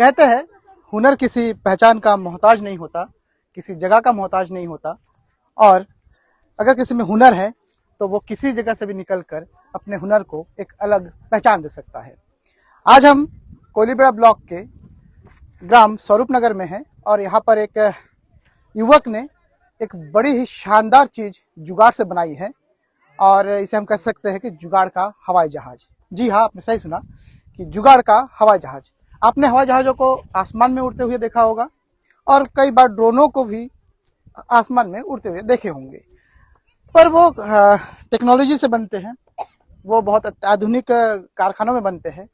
कहते हैं हुनर किसी पहचान का मोहताज नहीं होता, किसी जगह का मोहताज नहीं होता, और अगर किसी में हुनर है तो वो किसी जगह से भी निकलकर अपने हुनर को एक अलग पहचान दे सकता है। आज हम कोलीबेड़ा ब्लॉक के ग्राम स्वरूप नगर में हैं और यहाँ पर एक युवक ने एक बड़ी ही शानदार चीज जुगाड़ से बनाई है और इसे हम कह सकते हैं कि जुगाड़ का हवाई जहाज। जी हाँ, आपने सही सुना कि जुगाड़ का हवाई जहाज। आपने हवाई जहाजों को आसमान में उड़ते हुए देखा होगा और कई बार ड्रोनों को भी आसमान में उड़ते हुए देखे होंगे, पर वो टेक्नोलॉजी से बनते हैं, वो बहुत अत्याधुनिक कारखानों में बनते हैं।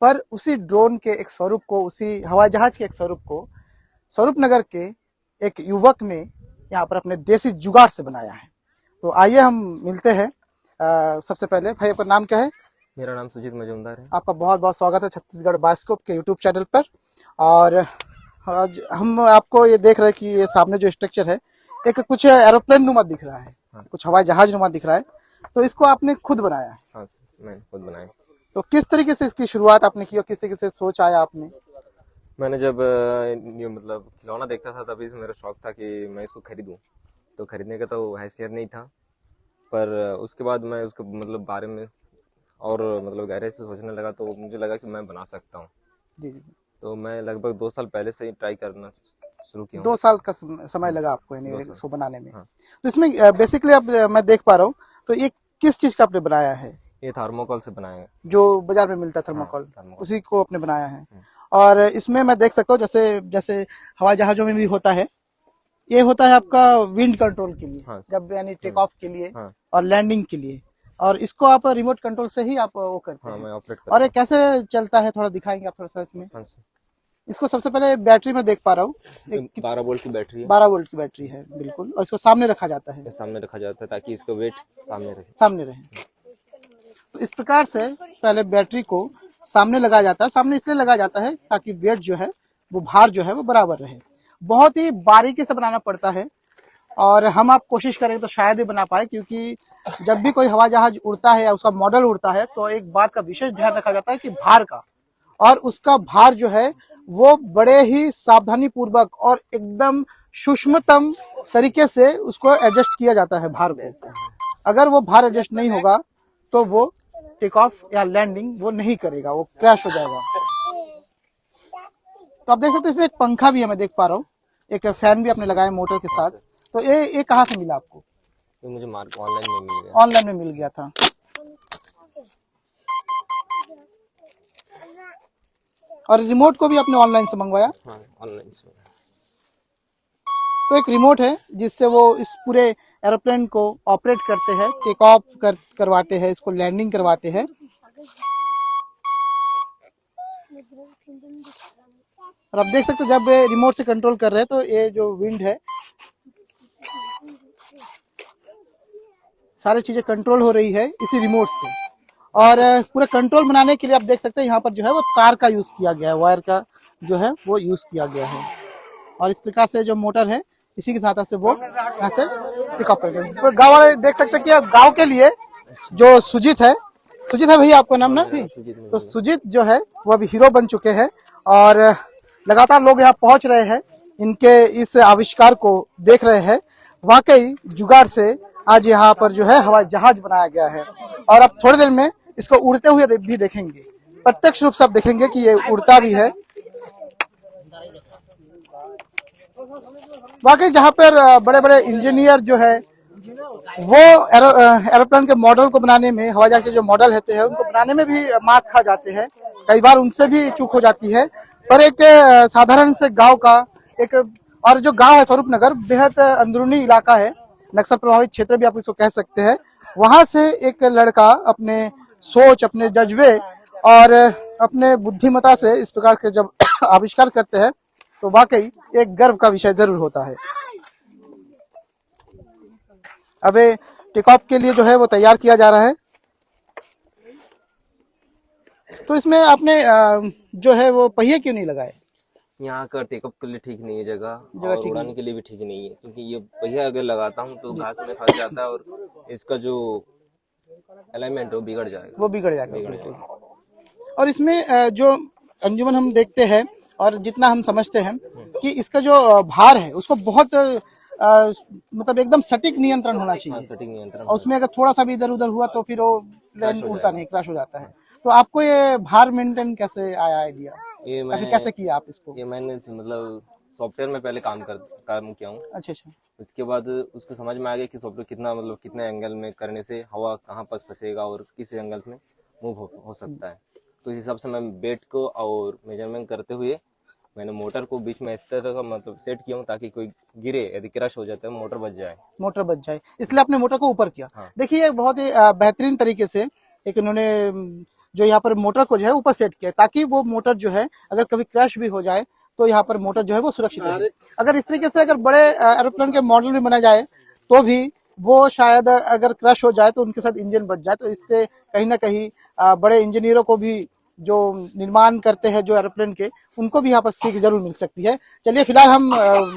पर उसी ड्रोन के एक स्वरूप को, उसी हवाई जहाज के एक स्वरूप को स्वरूप नगर के एक युवक ने यहाँ पर अपने देसी जुगाड़ से बनाया है। तो आइए हम मिलते हैं। सबसे पहले भाई, आपका नाम क्या है? मेरा नाम सुजीत मजूमदार है। आपका बहुत बहुत स्वागत है छत्तीसगढ़ बायोस्कोप के यूट्यूब चैनल पर। और आज हम आपको ये देख रहे हैं कि ये सामने जो स्ट्रक्चर है एक कुछ एरोप्लेन नुमा दिख रहा है। हाँ। कुछ हवाई जहाज नुमा दिख रहा है, तो इसको आपने खुद बनाया है? हाँ, मैंने खुद बनाया। तो किस तरीके से इसकी शुरुआत आपने की और किस तरीके से सोच आया आपने? मैंने जब ये मतलब खिलौना देखता था तभी से मेरा शौक था कि मैं इसको खरीदूं। तो खरीदने का तो हैसियत नहीं था, पर उसके बाद मैं उसके मतलब बारे में और मतलब गहरे से सोचने लगा तो मुझे लगा कि मैं बना सकता हूँ। जी। तो मैं लगभग 2 साल पहले से ही ट्राई करना शुरू किया। 2 साल का समय लगा आपको इसको बनाने में? हाँ। तो इसमें बेसिकली अब मैं देख पा रहा हूँ, तो ये किस चीज का आपने बनाया है? ये थर्मोकोल से बनाया है, जो बाजार में मिलता है थर्मोकोल। हाँ, उसी को आपने बनाया है। और इसमें मैं देख सकता हूँ जैसे जैसे हवाई जहाजों में भी होता है, ये होता है आपका विंड कंट्रोल के लिए। हाँ। जब यानी टेक ऑफ के लिए हाँ। और लैंडिंग के लिए, और इसको आप रिमोट कंट्रोल से ही आप वो करते हाँ, हैं। मैं ऑपरेट और ये करता कैसे चलता है, थोड़ा दिखाएंगे आप थोड़ा सा इसमें? हूँ। इसको सबसे पहले बैटरी में देख पा रहा हूँ, 12 वोल्ट की बैटरी है। 12 वोल्ट की बैटरी है, बिल्कुल। और इसको सामने रखा जाता है, सामने रखा जाता है ताकि इसका वेट सामने रहे। तो इस प्रकार से पहले बैटरी को सामने लगाया जाता है। सामने इसलिए लगाया जाता है ताकि वेट जो है, वो भार जो है वो बराबर रहे। बहुत ही बारीकी से बनाना पड़ता है और हम आप कोशिश करें तो शायद ही बना पाए, क्योंकि जब भी कोई हवाई जहाज उड़ता है या उसका मॉडल उड़ता है तो एक बात का विशेष ध्यान रखा जाता है कि भार का, और उसका भार जो है वो बड़े ही सावधानी पूर्वक और एकदम सूक्ष्मतम तरीके से उसको एडजस्ट किया जाता है भार को। अगर वो भार एडजस्ट नहीं होगा तो वो टेक ऑफ या लैंडिंग वो नहीं करेगा, वो क्रैश हो जाएगा। तो आप देख सकते हैं इसमें एक पंखा भी है, मैं देख पा रहा हूँ, एक फैन भी आपने लगाया मोटर के साथ। तो ये कहाँ से मिला आपको? ये मुझे मार्केट ऑनलाइन में मिल गया। ऑनलाइन में मिल गया था। और रिमोट को भी आपने ऑनलाइन से मंगवाया? हाँ, ऑनलाइन से। तो एक रिमोट है जिससे वो इस पूरे एरोप्लेन को ऑपरेट करते हैं, टेक ऑफ करवाते हैं, इसको लैंडिंग करवाते हैं। और आप देख सकते हो जब रिमोट से कंट्रोल कर रहे हैं तो ये जो विंड है, सारी चीजें कंट्रोल हो रही है इसी रिमोट से। और पूरा कंट्रोल बनाने के लिए आप देख सकते हैं यहाँ पर जो है वो तार का यूज किया गया है, वायर का जो है वो यूज किया गया है। और इस प्रकार से जो मोटर है इसी की सहायता से वो यहाँ से पिकअप करके गाँव वाले देख सकते हैं कि अब गाँव के लिए जो सुजीत है भैया आपका नाम ना भी? तो सुजीत जो है वो अभी हीरो बन चुके हैं और लगातार लोग यहाँ पहुंच रहे हैं, इनके इस आविष्कार को देख रहे हैं। वाकई जुगाड़ से आज यहाँ पर जो है हवाई जहाज बनाया गया है और अब थोड़ी देर में इसको उड़ते हुए भी देखेंगे। प्रत्यक्ष रूप से आप देखेंगे कि ये उड़ता भी है। वाकई जहाँ पर बड़े बड़े इंजीनियर जो है वो एरोप्लेन के मॉडल को बनाने में, हवाई जहाज के जो मॉडल होते हैं उनको बनाने में भी मात खा जाते हैं, कई बार उनसे भी चूक हो जाती है। पर एक साधारण से गांव का एक, और जो गांव है स्वरूप नगर बेहद अंदरूनी इलाका है, नक्सल प्रभावित क्षेत्र भी आप इसको कह सकते हैं। वहां से एक लड़का अपने सोच, अपने जज्बे और अपने बुद्धिमता से इस प्रकार के जब आविष्कार करते हैं तो वाकई एक गर्व का विषय जरूर होता है। अब टेक ऑफ के लिए जो है वो तैयार किया जा रहा है। तो इसमें आपने जो है वो पहिए क्यों नहीं लगाए? यहाँ का टेकअप के लिए ठीक नहीं है जगह और उड़ाने के लिए भी ठीक नहीं है, क्योंकि ये पहिया अगर लगाता हूँ तो घास में फंस जाता है और इसका जो अलाइनमेंट है वो बिगड़ जाएगा। और इसमें जो अंजुमन हम देखते हैं और जितना हम समझते हैं कि इसका जो भार है उसको बहुत मतलब एकदम सटीक नियंत्रण होना हाँ, चाहिए। सटीक नियंत्रण और उसमें अगर थोड़ा सा भी इधर उधर हुआ तो फिर वो प्लेन क्रैश हो उड़ता जाएगा। नहीं, क्रैश हो जाता है। तो आपको ये भार मेंटेन कैसे आया आइडिया, ये या फिर मैं कैसे किया आप इसको? ये मैंने मतलब सॉफ्टवेयर में पहले काम किया हूँ। अच्छा अच्छा। उसके बाद उसको समझ में आ गया कि सॉफ्टवेयर कितना मतलब कितने एंगल में करने से हवा कहाँ पर फंसेगा और किस एंगल में मूव हो सकता है। तो इस हिसाब से मैं वेट को और मेजरमेंट करते हुए मैंने मोटर को बीच में इस तरह का मतलब सेट किया हूँ ताकि कोई गिरे यदि क्रैश हो जाता है मोटर बच जाए। मोटर बच जाए, इसलिए आपने मोटर को ऊपर किया। हाँ। देखिए ये बहुत ही बेहतरीन तरीके से एक इन्होंने जो यहाँ पर मोटर को जो है ऊपर सेट किया ताकि वो मोटर जो है अगर कभी क्रैश भी हो जाए तो यहाँ पर मोटर जो है वो सुरक्षित रहे। अगर इस तरीके से अगर बड़े एरोप्लेन के मॉडल में बनाया जाए तो भी वो शायद अगर क्रैश हो जाए तो उनके साथ इंजन बच जाए, तो इससे कहीं ना कहीं बड़े इंजीनियरों को भी जो निर्माण करते हैं जो एरोप्लेन के, उनको भी यहाँ पर सीख जरूर मिल सकती है। चलिए फिलहाल हम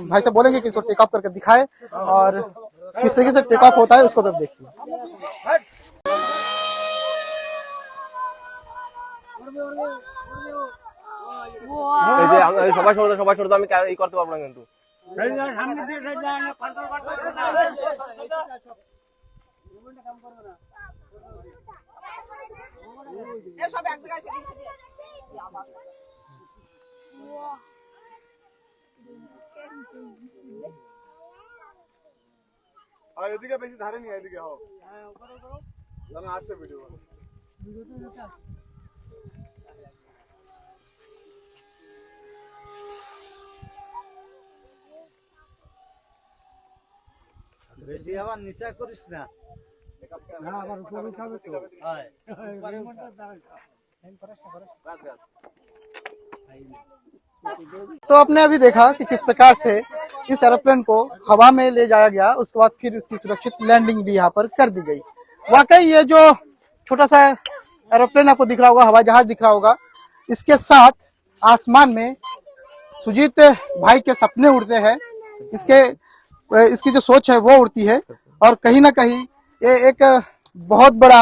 भाई से बोलेंगे कि इसको टेक ऑफ करके दिखाए और किस तरीके से टेक ऑफ होता है उसको भी आप देखिए। সবাই ছোট আমি ই করতে পারবো না কিন্তু এদিকে বেশি ধারে নি, এদিকে হও জানা আসছে ভিডিও। বেশি আবার নিচা করিস না, না আবার উপরে খাবে তো। হ্যাঁ तो आपने अभी देखा कि किस प्रकार से इस एरोप्लेन को हवा में ले जाया गया, उसके बाद फिर उसकी सुरक्षित लैंडिंग भी यहाँ पर कर दी गई। वाकई ये जो छोटा सा एरोप्लेन आपको दिख रहा होगा, हवाई जहाज दिख रहा होगा, इसके साथ आसमान में सुजीत भाई के सपने उड़ते हैं, इसकी जो सोच है वो उड़ती है। और कहीं ना कहीं ये एक बहुत बड़ा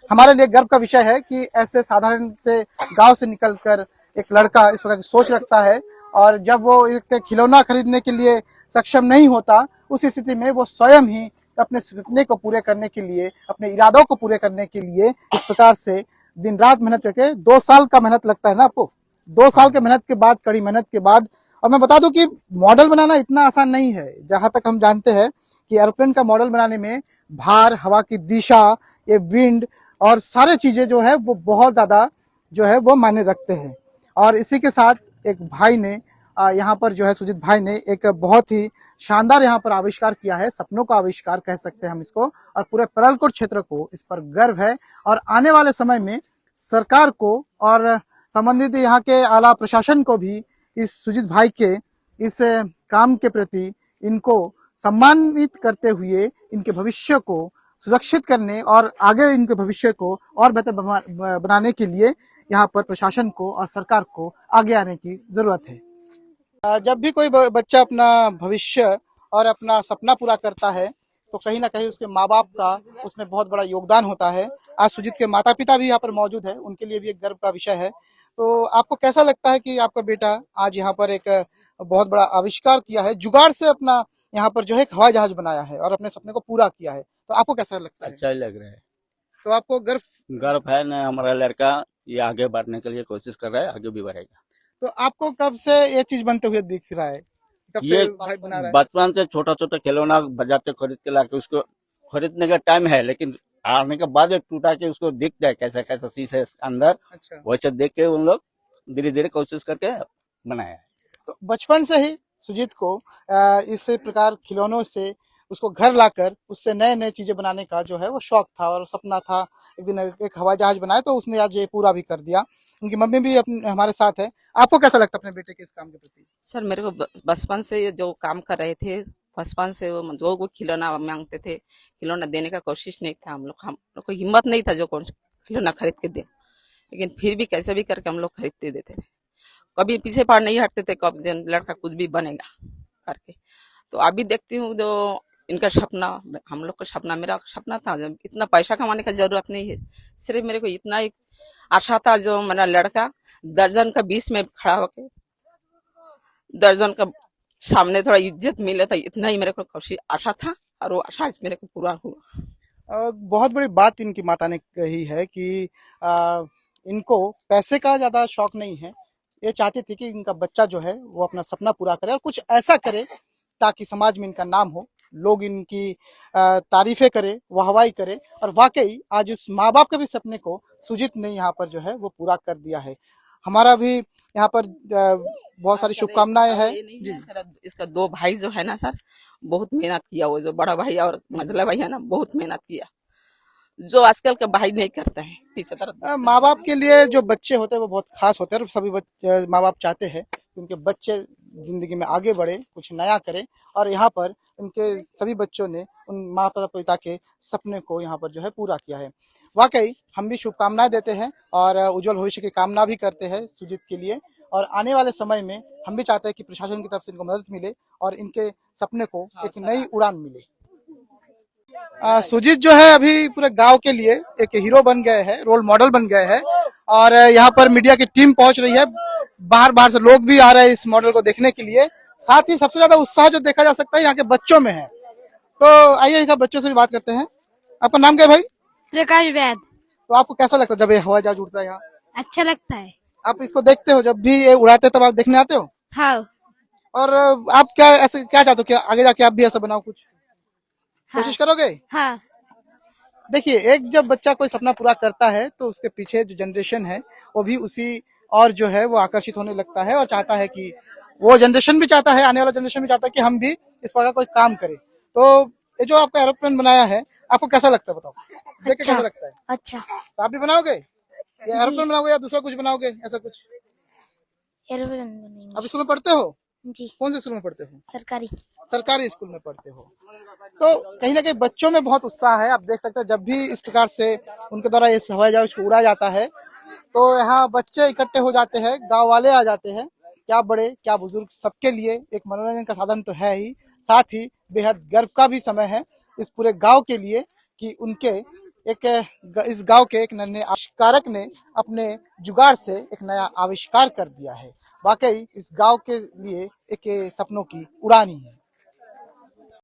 हमारे लिए गर्व का विषय है कि ऐसे साधारण से गांव से निकलकर एक लड़का इस प्रकार की सोच रखता है, और जब वो एक खिलौना खरीदने के लिए सक्षम नहीं होता उस स्थिति में वो स्वयं ही अपने सपने को पूरे करने के लिए, अपने इरादों को पूरे करने के लिए इस प्रकार से दिन रात मेहनत करके 2 साल का मेहनत लगता है ना आपको, 2 साल के मेहनत के बाद, कड़ी मेहनत के बाद। और मैं बता दूं कि मॉडल बनाना इतना आसान नहीं है। जहां तक हम जानते हैं कि एरोप्लेन का मॉडल बनाने में भार, हवा की दिशा, ये विंड और सारे चीजें जो है वो बहुत ज्यादा जो है वो मायने रखते हैं। और इसी के साथ एक भाई ने यहाँ पर जो है सुजीत भाई ने एक बहुत ही शानदार यहाँ पर आविष्कार किया है, सपनों का आविष्कार कह सकते हैं हम इसको, और पूरे परलकोट क्षेत्र को इस पर गर्व है। और आने वाले समय में सरकार को और संबंधित यहाँ के आला प्रशासन को भी इस सुजीत भाई के इस काम के प्रति इनको सम्मानित करते हुए इनके भविष्य को सुरक्षित करने और आगे इनके भविष्य को और बेहतर बनाने के लिए यहाँ पर प्रशासन को और सरकार को आगे आने की जरूरत है। जब भी कोई बच्चा अपना भविष्य और अपना सपना पूरा करता है तो कहीं ना कहीं उसके माँ बाप का उसमें बहुत बड़ा योगदान होता है। आज सुजीत के माता पिता भी यहाँ पर मौजूद है, उनके लिए भी एक गर्व का विषय है। तो आपको कैसा लगता है कि आपका बेटा आज यहाँ पर एक बहुत बड़ा आविष्कार किया है, जुगाड़ से अपना यहाँ पर जो है एक हवाई जहाज बनाया है और अपने सपने को पूरा किया है, तो आपको कैसा लगता है? अच्छा लग रहा है। तो आपको गर्व है ना, हमारा लड़का ये आगे बढ़ने के लिए कोशिश कर रहा है, आगे भी बढ़ेगा। तो आपको कब से ये चीज बनते हुए दिख रहा है, कब से ये भाई बना रहा है? बचपन से छोटा छोटा खिलौना बजाते खरीद के लाके उसको खरीदने का टाइम है, लेकिन आने के बाद एक टूटा के उसको दिख जाए कैसा कैसा शीशे अंदर, अच्छा, वैसे देख के उन लोग धीरे धीरे कोशिश करके बनाया है। तो बचपन से ही सुजीत को इस प्रकार खिलौनों से उसको घर लाकर उससे नए नए चीजें बनाने का जो है वो शौक था और सपना था। एक दिन एक हवाई जहाज बनाया तो उसने आज ये पूरा भी कर दिया। उनकी मम्मी भी हमारे साथ है। आपको कैसा लगता है अपने बेटे के इस काम के प्रति? सर मेरे को बचपन से ये जो काम कर रहे थे, बचपन से वो खिलौना मांगते थे, खिलौना देने का कोशिश नहीं था। हम लोग को हिम्मत नहीं था जो खिलौना खरीद के दे, लेकिन फिर भी कैसे भी करके हम लोग खरीदते देते थे। कभी पीछे पार नहीं हटते थे, कब लड़का कुछ भी बनेगा करके। तो अभी देखती हूँ जो इनका सपना, हम लोग का सपना, मेरा सपना था जब इतना पैसा कमाने का जरूरत नहीं है, सिर्फ मेरे को इतना एक आशा था जो मेरा लड़का दर्जन का 20 में खड़ा होके दर्जन का सामने थोड़ा इज्जत मिले था, इतना ही मेरे को खुशी आशा था और वो आशा मेरे को पूरा हुआ। बहुत बड़ी बात इनकी माता ने कही है कि इनको पैसे का ज्यादा शौक नहीं है। ये चाहती थी कि इनका बच्चा जो है वो अपना सपना पूरा करे और कुछ ऐसा करे ताकि समाज में इनका नाम हो, लोग इनकी तारीफें करे, वाहवाही करे। और वाकई आज उस माँ बाप के भी सपने को सुजीत ने यहाँ पर जो है वो पूरा कर दिया है। हमारा भी यहाँ पर बहुत सारी शुभकामनाएं है जी। इसका 2 भाई जो है ना सर, बहुत मेहनत किया। वो जो बड़ा भाई और मझला भाई है ना, बहुत मेहनत किया, जो आजकल के भाई नहीं करते हैं। पीछे तरफ माँ बाप के लिए जो बच्चे होते हैं वो बहुत खास होते हैं और सभी माँ बाप चाहते हैं कि उनके बच्चे जिंदगी में आगे बढ़े, कुछ नया करें। और यहाँ पर उनके सभी बच्चों ने उन माता पिता के सपने को यहाँ पर जो है पूरा किया है। वाकई हम भी शुभकामनाएं देते हैं और उज्जवल भविष्य की कामना भी करते हैं सुजीत के लिए। और आने वाले समय में हम भी चाहते हैं कि प्रशासन की तरफ से इनको मदद मिले और इनके सपने को एक नई उड़ान मिले। सुजीत जो है अभी पूरे गांव के लिए एक हीरो बन गए हैं, रोल मॉडल बन गए हैं। और यहाँ पर मीडिया की टीम पहुंच रही है, बाहर बाहर से लोग भी आ रहे हैं इस मॉडल को देखने के लिए। साथ ही सबसे ज्यादा उत्साह जो देखा जा सकता है यहाँ के बच्चों में है। तो आइए यहाँ बच्चों से भी बात करते हैं। आपका नाम क्या है भाई? प्रकाश वैद। तो आपको कैसा लगता है जब ये हवाई जहाज उड़ता है यहाँ? अच्छा लगता है। आप इसको देखते हो, जब भी ये उड़ाते हैं तब आप देखने आते हो? हाँ। और आप क्या ऐसे क्या चाहते हो कि आगे जाके आप भी ऐसा बनाओ, कुछ कोशिश करोगे? हाँ। देखिए, एक जब बच्चा कोई सपना पूरा करता है तो उसके पीछे जो जनरेशन है वो भी उसी और जो है वो आकर्षित होने लगता है और चाहता है कि वो जनरेशन भी चाहता है, आने वाला जनरेशन भी चाहता है कि हम भी इस प्रकार कोई काम करें। तो ये जो आपका एरोप्लेन बनाया है, आपको कैसा लगता है बताओ? देख के कैसा लगता है? अच्छा। तो आप भी बनाओगे? या एरोप्लेन बनाओगे या दूसरा कुछ बनाओगे, ऐसा कुछ? एरोप्लेन बनेंगे। आप स्कूल में पढ़ते हो? जी। कौन से स्कूल में पढ़ते हो? सरकारी। सरकारी स्कूल में पढ़ते हो। तो कहीं ना कहीं बच्चों में बहुत उत्साह है। आप देख सकते हैं जब भी इस प्रकार से उनके द्वारा इस हवाई जहाज को उड़ा जाता है तो यहाँ बच्चे इकट्ठे हो जाते हैं, गांव वाले आ जाते हैं, क्या बड़े क्या बुजुर्ग, सबके लिए एक मनोरंजन का साधन तो है ही, साथ ही बेहद गर्व का भी समय है इस पूरे गांव के लिए कि उनके इस गांव के एक नन्हे आविष्कारक ने अपने जुगाड़ से एक नया आविष्कार कर दिया है। वाकई इस गांव के लिए एक सपनों की उड़ान ही है।